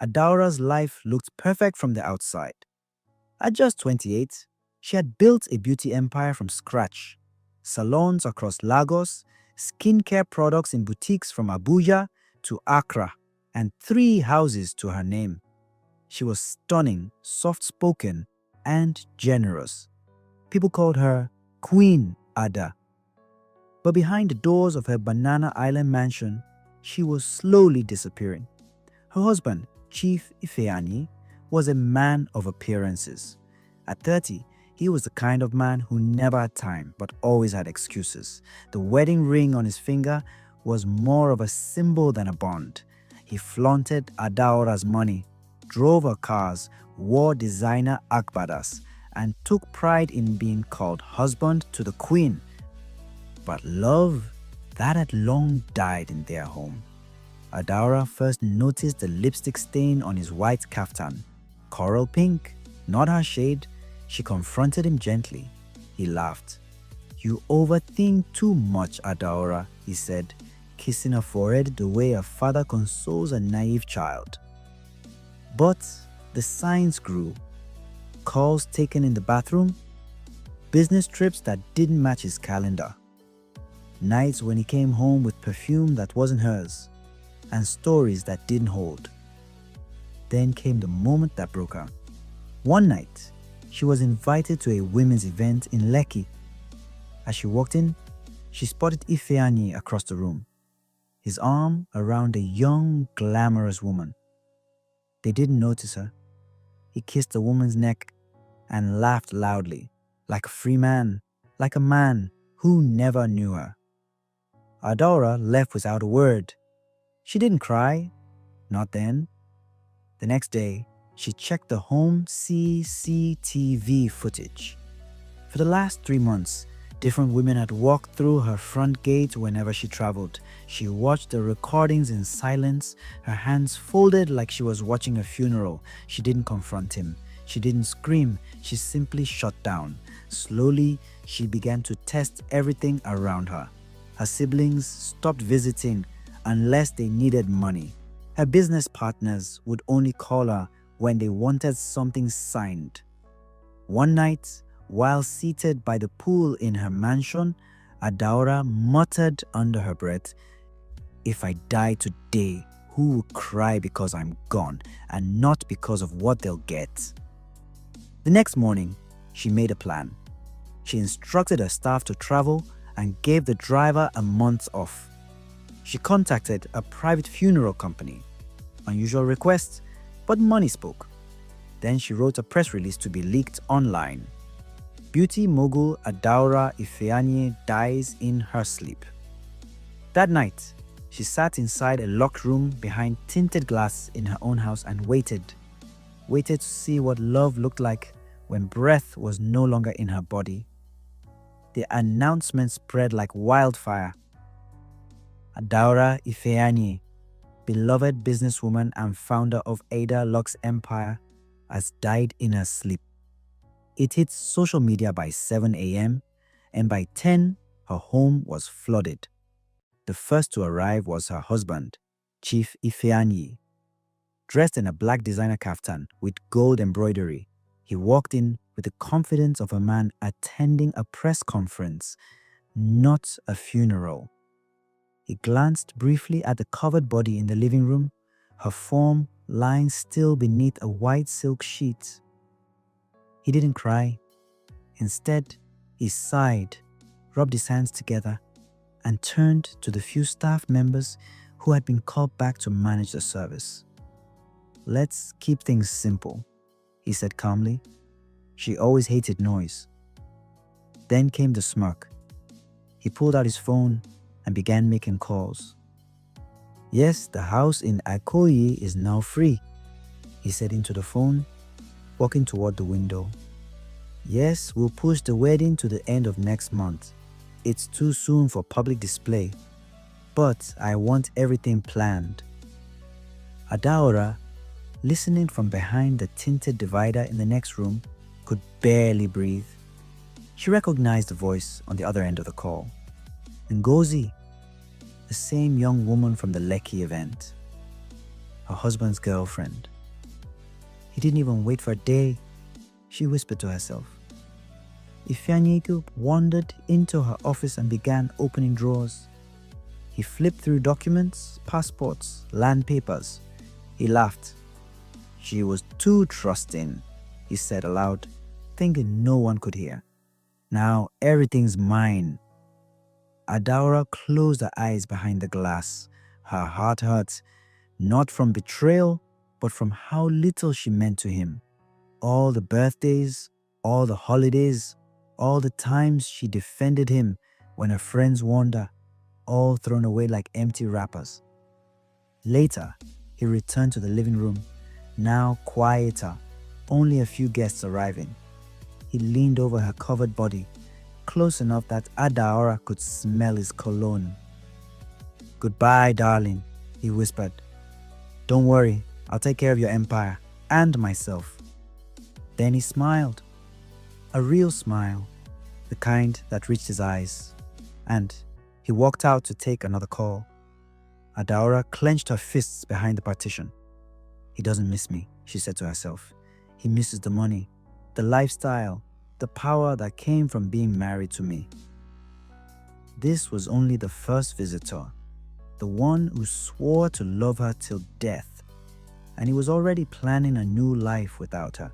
Adaora's life looked perfect from the outside. At just 28, she had built a beauty empire from scratch. Salons across Lagos, skincare products in boutiques from Abuja to Accra, and 3 houses to her name. She was stunning, soft-spoken, and generous. People called her Queen Ada. But behind the doors of her Banana Island mansion, she was slowly disappearing. Her husband, Chief Ifeanyi, was a man of appearances. At 30, he was the kind of man who never had time but always had excuses. The wedding ring on his finger was more of a symbol than a bond. He flaunted Adaora's money, drove her cars, wore designer akbadas, and took pride in being called husband to the queen. But love, that had long died in their home. Adaora first noticed the lipstick stain on his white kaftan. Coral pink, not her shade. She confronted him gently. He laughed. "You overthink too much, Adaora," he said, kissing her forehead the way a father consoles a naive child. But the signs grew. Calls taken in the bathroom, business trips that didn't match his calendar, nights when he came home with perfume that wasn't hers, and stories that didn't hold. Then came the moment that broke her. One night, she was invited to a women's event in Lekki. As she walked in, she spotted Ifeanyi across the room, his arm around a young, glamorous woman. They didn't notice her. He kissed the woman's neck and laughed loudly, like a free man, like a man who never knew her. Adaora left without a word. She didn't cry, not then. The next day, she checked the home CCTV footage. For the last 3 months, different women had walked through her front gate whenever she traveled. She watched the recordings in silence, her hands folded like she was watching a funeral. She didn't confront him. She didn't scream. She simply shut down. Slowly, she began to test everything around her. Her siblings stopped visiting unless they needed money. Her business partners would only call her when they wanted something signed. One night, while seated by the pool in her mansion, Adaora muttered under her breath, "If I die today, who will cry because I'm gone and not because of what they'll get?" The next morning, she made a plan. She instructed her staff to travel and gave the driver a month off. She contacted a private funeral company. Unusual request, but money spoke. Then she wrote a press release to be leaked online. Beauty mogul Adaora Ifeanyi dies in her sleep. That night, she sat inside a locked room behind tinted glass in her own house and waited to see what love looked like when breath was no longer in her body. The announcement spread like wildfire. Adaora Ifeanyi, beloved businesswoman and founder of Ada Lux Empire, has died in her sleep. It hit social media by 7 a.m. and by 10, her home was flooded. The first to arrive was her husband, Chief Ifeanyi. Dressed in a black designer kaftan with gold embroidery, he walked in with the confidence of a man attending a press conference, not a funeral. He glanced briefly at the covered body in the living room, her form lying still beneath a white silk sheet. He didn't cry. Instead, he sighed, rubbed his hands together, and turned to the few staff members who had been called back to manage the service. "Let's keep things simple," he said calmly. She always hated noise. Then came the smirk. He pulled out his phone and began making calls. "Yes, the house in Ikoyi is now free," he said into the phone, walking toward the window. "Yes, we'll push the wedding to the end of next month. It's too soon for public display, but I want everything planned." Adaora, listening from behind the tinted divider in the next room, could barely breathe. She recognized the voice on the other end of the call. Ngozi, the same young woman from the Lekki event. her husband's girlfriend. He didn't even wait for a day, she whispered to herself. Ifeanyiku wandered into her office and began opening drawers. He flipped through documents, passports, land papers. He laughed. She was too trusting, he said aloud, thinking no one could hear. Now everything's mine. Adaora closed her eyes behind the glass. Her heart hurt, not from betrayal, but from how little she meant to him. All the birthdays, all the holidays, all the times she defended him when her friends warned her, all thrown away like empty wrappers. Later, he returned to the living room, now quieter, only a few guests arriving. He leaned over her covered body, close enough that Adaora could smell his cologne. "Goodbye, darling," he whispered. "Don't worry, I'll take care of your empire and myself." Then he smiled. A real smile, the kind that reached his eyes. And he walked out to take another call. Adaora clenched her fists behind the partition. "He doesn't miss me," she said to herself. "He misses the money, the lifestyle, the power that came from being married to me." This was only the first visitor, the one who swore to love her till death, and he was already planning a new life without her.